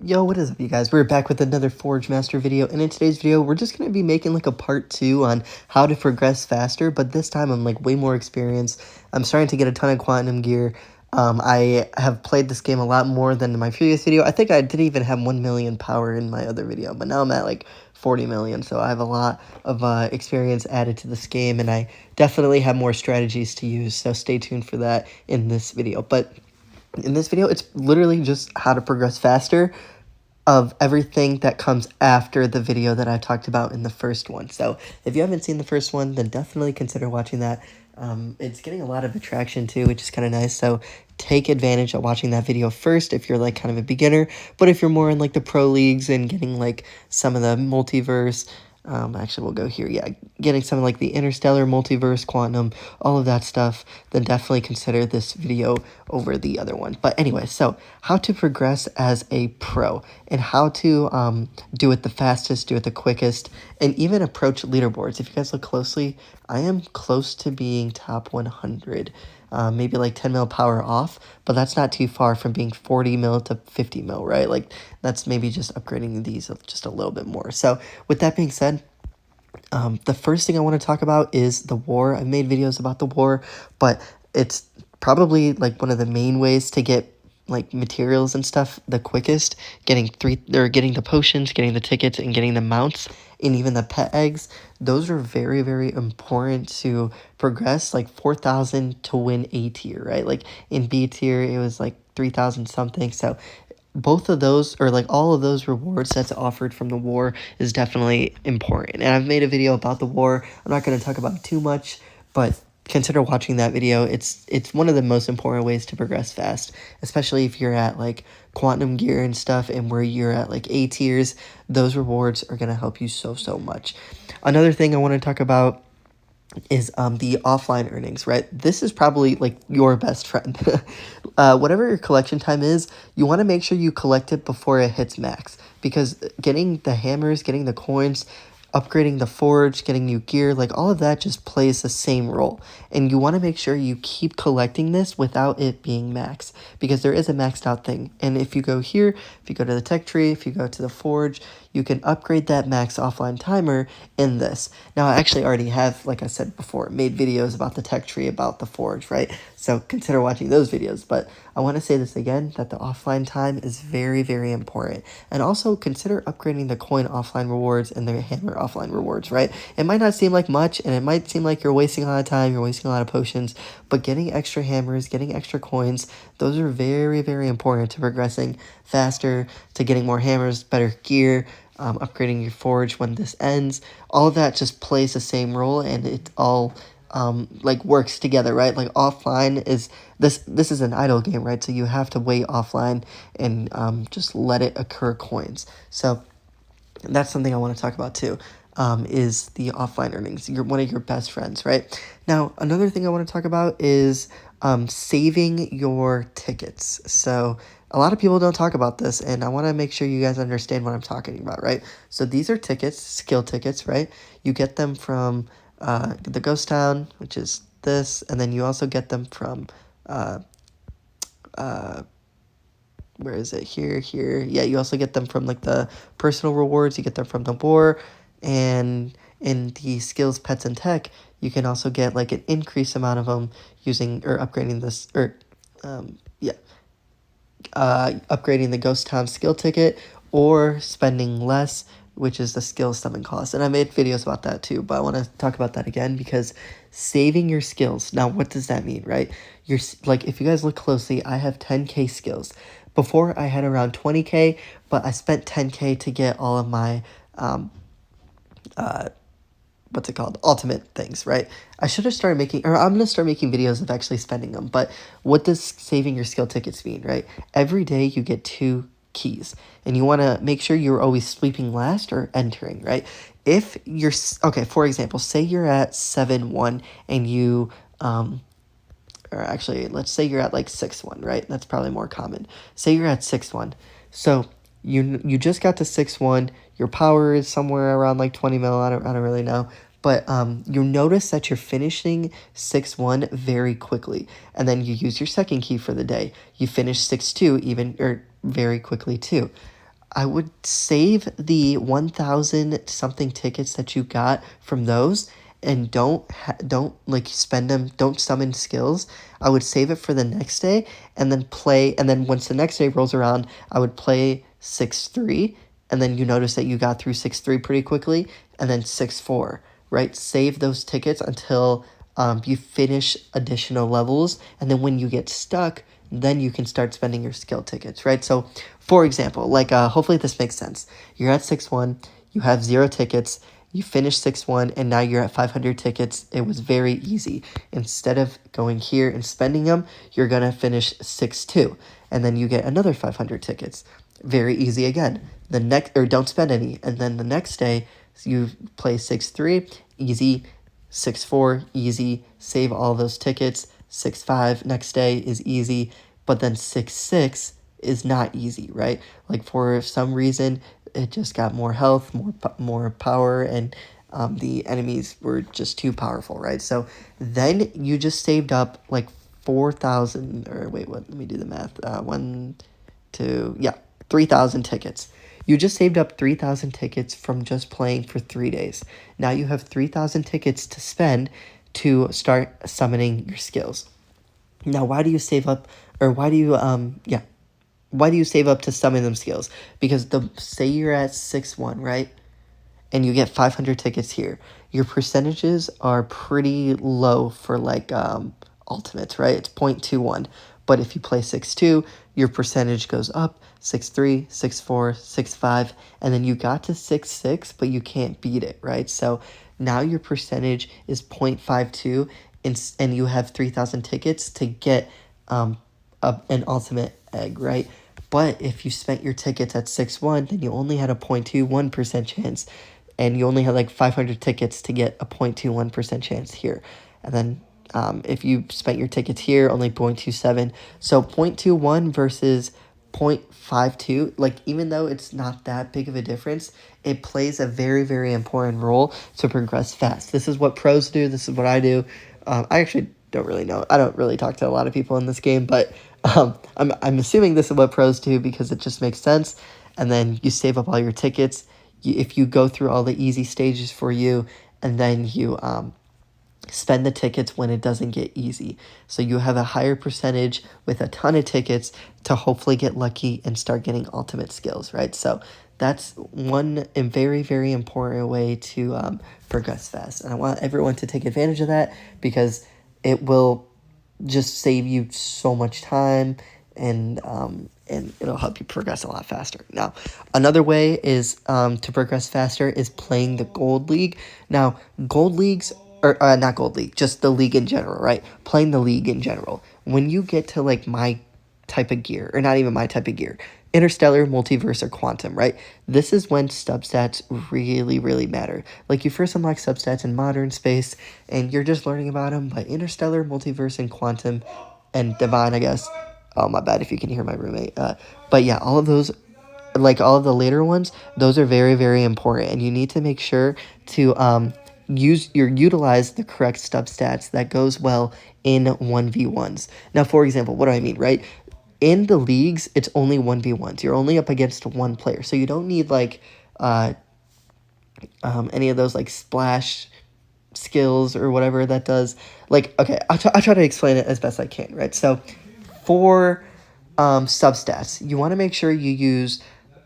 Yo, what is up, you guys? We're back with another Forge Master video, and in today's video, we're just going to be making like a part 2 on how to progress faster, but this time I'm like way more experienced. I'm starting to get a ton of quantum gear. I have played this game a lot more than in my previous video. I think I didn't even have 1 million power in my other video, but now I'm at like 40 million, so I have a lot of experience added to this game, and I definitely have more strategies to use, so stay tuned for that in this video. But in this video, it's literally just how to progress faster of everything that comes after the video that I talked about in the first one. So if you haven't seen the first one, then definitely consider watching that. It's getting a lot of attraction too, which is kind of nice. So take advantage of watching that video first if you're like kind of a beginner. But if you're more in like the pro leagues and getting like some of the multiverse, actually we'll go here, yeah, getting some of like the interstellar, multiverse, quantum, all of that stuff, then definitely consider this video over the other one. But anyway, so how to progress as a pro and how to do it the fastest, do it the quickest, and even approach leaderboards. If you guys look closely, I am close to being top 100. Maybe like 10 mil power off, but that's not too far from being 40 mil to 50 mil, right? Like that's maybe just upgrading these just a little bit more. So with that being said, the first thing I want to talk about is the war. I've made videos about the war, but it's probably like one of the main ways to get like materials and stuff the quickest. Getting the potions, getting the tickets, and getting the mounts, and even the pet eggs. Those are very, very important to progress. Like 4,000 to win A tier, right? Like in B tier, it was like 3,000 something. So both of those, or like all of those rewards that's offered from the war, is definitely important. And I've made a video about the war. I'm not going to talk about it too much, but consider watching that video. It's one of the most important ways to progress fast, especially if you're at like quantum gear and stuff, and where you're at like A tiers. Those rewards are going to help you so much. Another thing I want to talk about is the offline earnings, right? This is probably like your best friend. Whatever your collection time is, you want to make sure you collect it before it hits max, because getting the hammers, getting the coins, upgrading the forge, getting new gear, like all of that just plays the same role. And you want to make sure you keep collecting this without it being max, because there is a maxed out thing. And if you go here, if you go to the tech tree, if you go to the forge, you can upgrade that max offline timer in this. Now, I actually already have, like I said before, made videos about the tech tree, about the forge, right? So consider watching those videos. But I want to say this again, that the offline time is very, very important. And also consider upgrading the coin offline rewards and the hammer offline rewards, right? It might not seem like much, and it might seem like you're wasting a lot of time, you're wasting a lot of potions, but getting extra hammers, getting extra coins, those are very, very important to progressing faster, to getting more hammers, better gear, upgrading your forge when this ends. All of that just plays the same role, and it all like works together, right? Like offline is this is an idle game, right? So you have to wait offline and just let it occur coins. So that's something I want to talk about too. Is the offline earnings. You're one of your best friends, right? Now, another thing I want to talk about is saving your tickets. So a lot of people don't talk about this, and I want to make sure you guys understand what I'm talking about, right? So these are tickets, skill tickets, right? You get them from the ghost town, which is this, and then you also get them from where is it, here, yeah, you also get them from like the personal rewards, you get them from the war, and in the skills, pets, and tech, you can also get like an increased amount of them using or upgrading this, or yeah, upgrading the ghost town skill ticket, or spending less, which is the skill summon cost. And I made videos about that too, but I want to talk about that again, because saving your skills. Now, what does that mean, right? You're like, if you guys look closely, I have 10k skills. Before, I had around 20k, but I spent 10k to get all of my what's it called, ultimate things, right? I should have started making, or I'm gonna start making videos of actually spending them. But what does saving your skill tickets mean, right? Every day you get 2 keys, and you want to make sure you're always sweeping last or entering, right? If you're okay, for example, say you're at 7-1, and you or actually, let's say you're at like 6-1, right? That's probably more common. Say you're at 6-1. So you just got to 6-1. Your power is somewhere around like 20 mil. I don't really know. But you notice that you're finishing 6-1 very quickly. And then you use your second key for the day. You finish 6-2 even, or very quickly too. I would save the 1,000 something tickets that you got from those, and don't like spend them, don't summon skills. I would save it for the next day, and then play, and then once the next day rolls around, I would play 6-3, and then you notice that you got through 6-3 pretty quickly, and then 6-4, right? Save those tickets until you finish additional levels, and then when you get stuck, then you can start spending your skill tickets, right? So, for example, like hopefully this makes sense. You're at 6-1, you have 0 tickets, you finish 6-1, and now you're at 500 tickets. It was very easy. Instead of going here and spending them, you're gonna finish 6-2, and then you get another 500 tickets. Very easy again. The next, or don't spend any, and then the next day you play 6-3, easy. 6-4, easy. Save all those tickets. 6-5 next day is easy, but then 6-6 is not easy, right? Like for some reason, it just got more health, more power, and the enemies were just too powerful, right? So then you just saved up like 4,000, or wait, what? Let me do the math. 3,000 tickets. You just saved up 3,000 tickets from just playing for 3 days. Now you have 3,000 tickets to spend to start summoning your skills. Now, why do you save up, or why do you save up to summon them skills? Because say you're at 6-1, right? And you get 500 tickets here. Your percentages are pretty low for like ultimates, right? It's 0.21. But if you play 6-2, your percentage goes up 6-3, 6-4, 6-5, and then you got to 6-6, but you can't beat it, right? So now your percentage is 0.52, and you have 3,000 tickets to get an ultimate egg, right? But if you spent your tickets at 6-1, then you only had a 0.21% chance, and you only had like 500 tickets to get a 0.21% chance here. And then if you spent your tickets here, only 0.27. So 0.21 versus 0.52, like even though it's not that big of a difference, it plays a very, very important role to progress fast. This is what pros do. This is what I do. I actually don't really know. I don't really talk to a lot of people in this game, but I'm assuming this is what pros do because it just makes sense. And then you save up all your tickets. If you go through all the easy stages for you, and then you spend the tickets when it doesn't get easy. So you have a higher percentage with a ton of tickets to hopefully get lucky and start getting ultimate skills, right? So that's one very, very important way to progress fast. And I want everyone to take advantage of that because it will just save you so much time, and it'll help you progress a lot faster. Now, another way is to progress faster is playing the Gold League. Now, Gold Leagues, or not Gold League, just the league in general, right? Playing the league in general. When you get to like my type of gear, or not even my type of gear, Interstellar, Multiverse, or Quantum, right? This is when substats really, really matter. Like you first unlock substats in Modern Space, and you're just learning about them, but Interstellar, Multiverse, and Quantum, and Divine, I guess. Oh, my bad if you can hear my roommate. But yeah, all of those, like all of the later ones, those are very, very important, and you need to make sure to utilize the correct substats that goes well in 1v1s. Now, for example, what do I mean, right? In the leagues, it's only 1v1s. You're only up against one player, so you don't need like any of those like splash skills or whatever that does. Like, okay, I'll try to explain it as best I can, right? So for substats, you want to make sure you use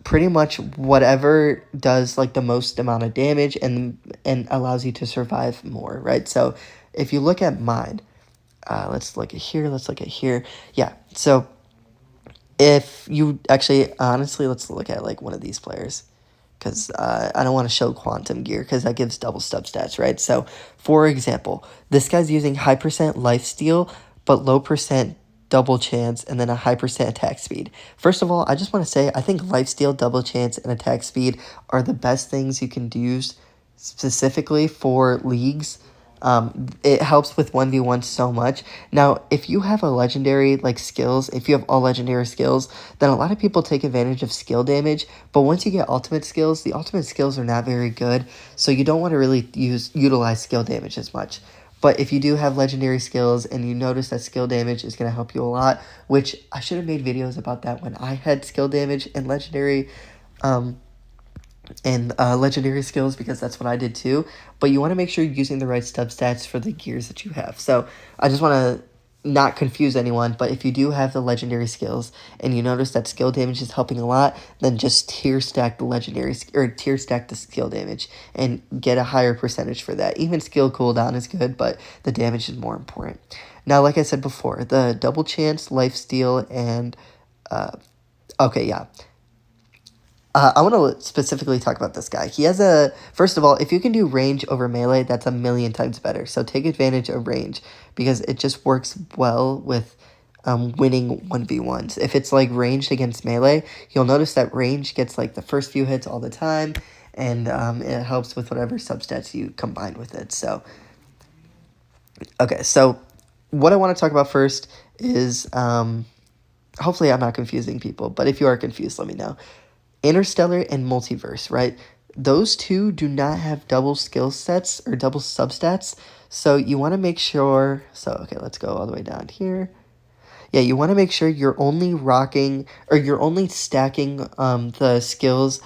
pretty much whatever does like the most amount of damage and allows you to survive more, right? So if you look at mine, let's look at here. Yeah, so if you actually, honestly, let's look at like one of these players, because I don't want to show quantum gear because that gives double stats, right? So for example, this guy's using high percent lifesteal but low percent double chance, and then a high percent attack speed. First of all, I just want to say I think lifesteal, double chance, and attack speed are the best things you can use specifically for leagues. It helps with 1v1 so much. Now, if you have a legendary like skills, if you have all legendary skills, then a lot of people take advantage of skill damage. But once you get ultimate skills, the ultimate skills are not very good, so you don't want to really utilize skill damage as much. But if you do have legendary skills and you notice that skill damage is going to help you a lot, which I should have made videos about that when I had skill damage and legendary and legendary skills, because that's what I did too. But you want to make sure you're using the right stats for the gears that you have. So I just want to not confuse anyone, but if you do have the legendary skills and you notice that skill damage is helping a lot, then just tier stack the legendary or tier stack the skill damage and get a higher percentage for that. Even skill cooldown is good, but the damage is more important. Now, like I said before, the double chance, life steal, and okay, yeah. I want to specifically talk about this guy. He has a, first of all, if you can do range over melee, that's a million times better. So take advantage of range because it just works well with winning 1v1s. If it's like ranged against melee, you'll notice that range gets like the first few hits all the time, and it helps with whatever substats you combine with it. So, okay, so what I want to talk about first is, hopefully I'm not confusing people, but if you are confused, let me know. Interstellar and Multiverse, right? Those two do not have double skill sets or double substats. So you want to make sure. So, okay, let's go all the way down here. Yeah, you want to make sure you're only rocking or you're only stacking the skills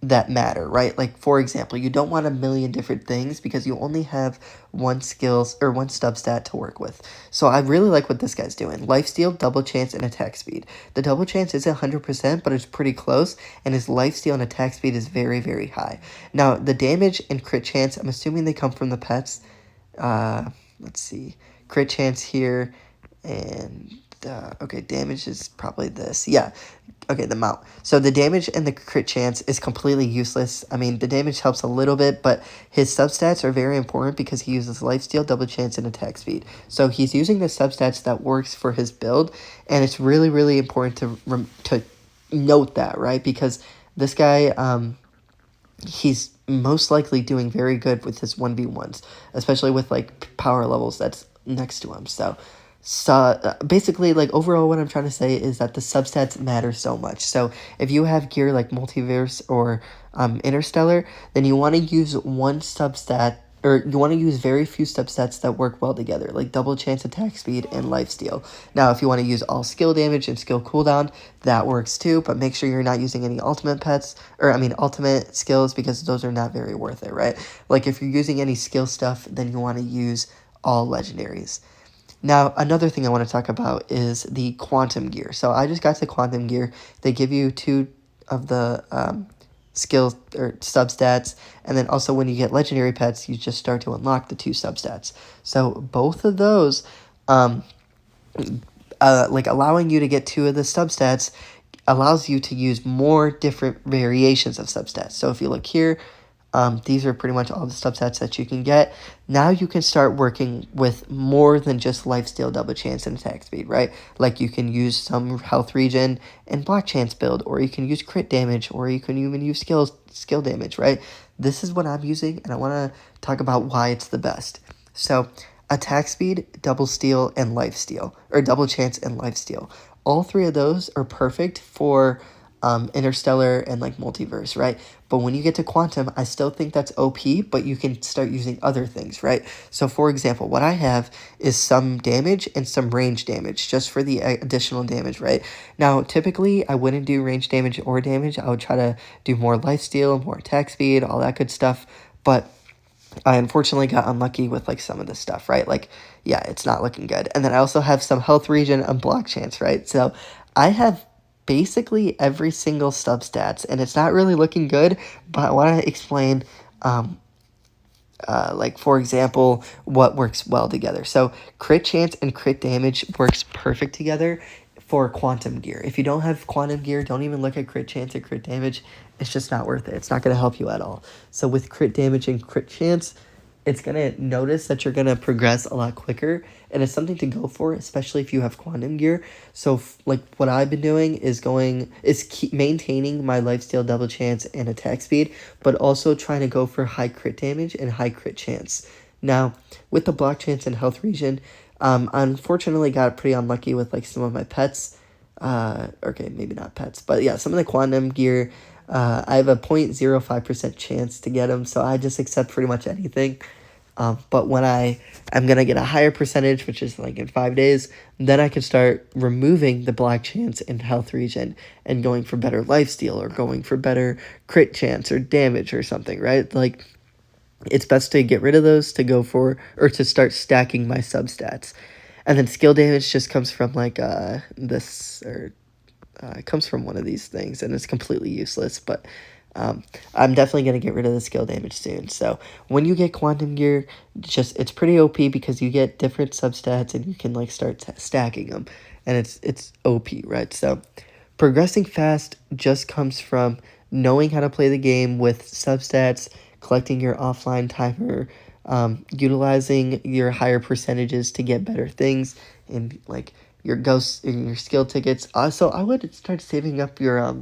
that matter, right? Like, for example, you don't want a million different things because you only have one skills or one substat to work with. So I really like what this guy's doing. Lifesteal, double chance, and attack speed. The double chance isn't 100%, but it's pretty close, and his lifesteal and attack speed is very, very high. Now, the damage and crit chance, I'm assuming they come from the pets. Let's see. Crit chance here, and okay, damage is probably this. Yeah, okay, the mount. So the damage and the crit chance is completely useless. I mean, the damage helps a little bit, but his substats are very important because he uses lifesteal, double chance, and attack speed. So he's using the substats that works for his build, and it's really, really important to note that, right? Because this guy, he's most likely doing very good with his 1v1s, especially with like power levels that's next to him. So basically, like, overall what I'm trying to say is that the substats matter so much. So if you have gear like Multiverse or Interstellar, then you want to use one substat, or you want to use very few substats that work well together, like double chance, attack speed, and lifesteal. Now, if you want to use all skill damage and skill cooldown, that works too, but make sure you're not using any ultimate pets, or I mean ultimate skills, because those are not very worth it, right? Like, if you're using any skill stuff, then you want to use all legendaries. Now, another thing I want to talk about is the quantum gear. So I just got the quantum gear. They give you two of the skills or substats, and then also when you get legendary pets, you just start to unlock the two substats. So both of those, like, allowing you to get two of the substats allows you to use more different variations of substats. So if you look here, these are pretty much all the subsets that you can get. Now you can start working with more than just lifesteal, double chance, and attack speed, right? Like, you can use some health regen and block chance build, or you can use crit damage, or you can even use skill damage, right? This is what I'm using, and I want to talk about why it's the best. So attack speed, double steal, and lifesteal, or double chance and lifesteal. All three of those are perfect for Interstellar and like Multiverse, right? But when you get to Quantum, I still think that's OP, but you can start using other things, right? So for example, what I have is some damage and some range damage just for the additional damage, right? Now, typically I wouldn't do range damage or damage. I would try to do more lifesteal, more attack speed, all that good stuff. But I unfortunately got unlucky with like some of this stuff, right? Like, yeah, it's not looking good. And then I also have some health regen and block chance, right? So I have basically every single substats, and it's not really looking good, but I want to explain, like, for example, what works well together. So crit chance and crit damage works perfect together for quantum gear. If you don't have quantum gear, don't even look at crit chance or crit damage. It's just not worth it. It's not going to help you at all. So with crit damage and crit chance, it's going to notice that you're going to progress a lot quicker, and it's something to go for, especially if you have quantum gear. So like, what I've been doing is keep maintaining my lifesteal, double chance, and attack speed, but also trying to go for high crit damage and high crit chance. Now, with the block chance and health regen, I unfortunately got pretty unlucky with like some of my pets. Okay, maybe not pets, but yeah, some of the quantum gear, I have a 0.05% chance to get them, so I just accept pretty much anything. But when I'm going to get a higher percentage, which is like in 5 days, then I can start removing the block chance and health regen and going for better lifesteal or going for better crit chance or damage or something, right? Like, it's best to get rid of those to go for, or to start stacking my substats. And then skill damage just comes from like this, or it comes from one of these things, and it's completely useless. But I'm definitely going to get rid of the skill damage soon. So when you get Quantum Gear, it's pretty OP because you get different substats and you can like start stacking them, and it's OP, right? So progressing fast just comes from knowing how to play the game with substats, collecting your offline timer, utilizing your higher percentages to get better things, and like your ghosts and your skill tickets. So I would start saving up your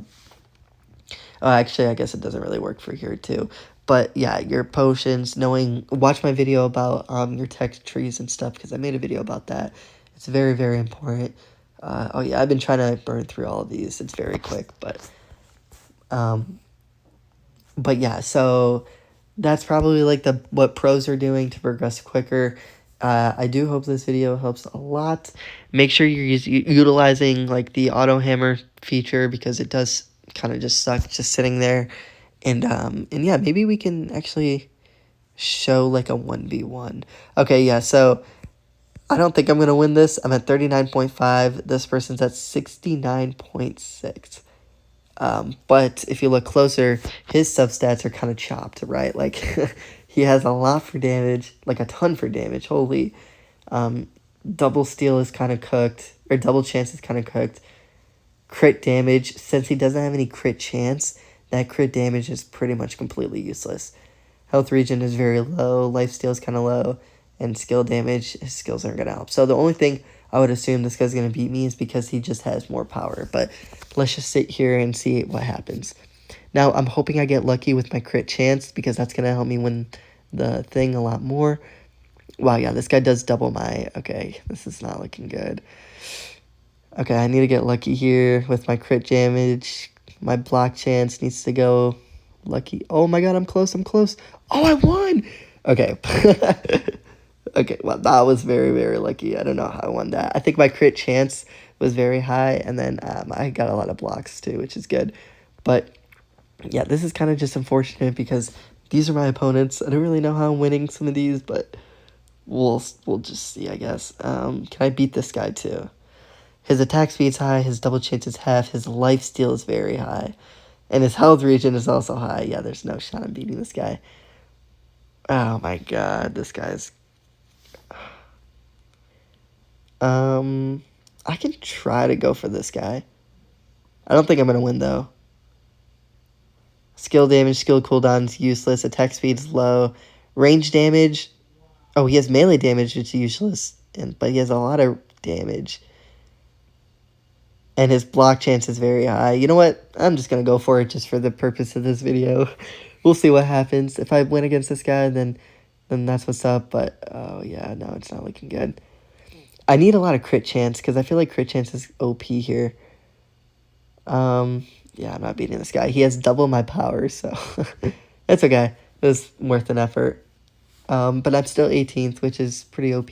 actually, I guess it doesn't really work for here too. But yeah, your potions, watch my video about your tech trees and stuff, because I made a video about that. It's very, very important. Oh yeah, I've been trying to burn through all of these. It's very quick, but yeah, so that's probably like what pros are doing to progress quicker. I do hope this video helps a lot. Make sure you're utilizing like the auto hammer feature, because it does kind of just suck just sitting there. And yeah, maybe we can actually show like a 1v1. Okay, yeah, so I don't think I'm going to win this. I'm at 39.5. This person's at 69.6. But if you look closer, his substats are kind of chopped, right? Like, he has a lot for damage, like a ton for damage, holy. Double steal is kind of cooked, or double chance is kind of cooked. Crit damage, since he doesn't have any crit chance, that crit damage is pretty much completely useless. Health regen is very low, lifesteal is kind of low, and skill damage, his skills aren't going to help. So the only thing I would assume this guy's going to beat me is because he just has more power. But let's just sit here and see what happens. Now, I'm hoping I get lucky with my crit chance, because that's going to help me win the thing a lot more. Wow, yeah, this guy does double my... Okay, this is not looking good. Okay, I need to get lucky here with my crit damage. My block chance needs to go lucky. Oh my god, I'm close, I'm close. Oh, I won! Okay. Okay, well, that was very, very lucky. I don't know how I won that. I think my crit chance was very high, and then I got a lot of blocks too, which is good. But yeah, this is kind of just unfortunate because these are my opponents. I don't really know how I'm winning some of these, but we'll just see, I guess. Can I beat this guy too? His attack speed's high, his double chance is half, his life steal is very high, and his health regen is also high. Yeah, there's no shot I'm beating this guy. Oh my god, this guy's... I can try to go for this guy. I don't think I'm going to win, though. Skill damage, skill cooldown's useless, attack speed's low. Range damage... Oh, he has melee damage, it's useless, but he has a lot of damage. And his block chance is very high. You know what? I'm just going to go for it just for the purpose of this video. We'll see what happens. If I win against this guy, then that's what's up. But, oh, yeah, no, it's not looking good. I need a lot of crit chance, because I feel like crit chance is OP here. Yeah, I'm not beating this guy. He has double my power, so that's okay. It was worth an effort. But I'm still 18th, which is pretty OP.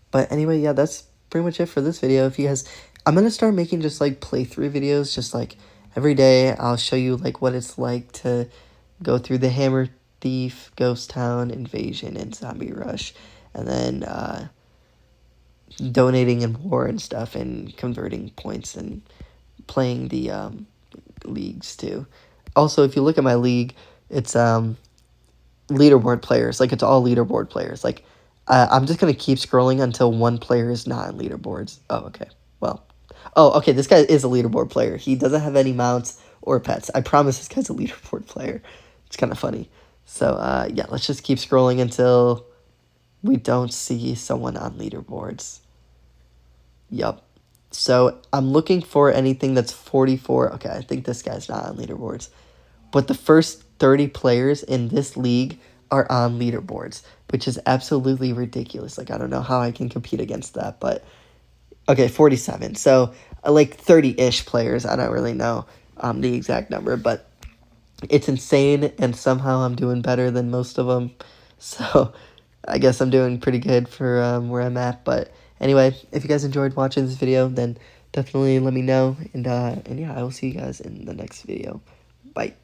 But anyway, yeah, that's pretty much it for this video. If you guys... I'm going to start making just, like, playthrough videos. Just, like, every day I'll show you, like, what it's like to go through the Hammer Thief, Ghost Town, Invasion, and Zombie Rush. And then, donating in war and stuff, and converting points, and playing the, leagues, too. Also, if you look at my league, it's, leaderboard players. Like, it's all leaderboard players. Like, I'm just going to keep scrolling until one player is not in leaderboards. Oh, okay. Well... Oh, okay, this guy is a leaderboard player. He doesn't have any mounts or pets. I promise this guy's a leaderboard player. It's kind of funny. So, yeah, let's just keep scrolling until we don't see someone on leaderboards. Yup. So, I'm looking for anything that's 44. Okay, I think this guy's not on leaderboards. But the first 30 players in this league are on leaderboards, which is absolutely ridiculous. Like, I don't know how I can compete against that, but... Okay, 47. So, like 30-ish players. I don't really know the exact number, but it's insane, and somehow I'm doing better than most of them. So I guess I'm doing pretty good for where I'm at. But anyway, if you guys enjoyed watching this video, then definitely let me know. And yeah, I will see you guys in the next video. Bye.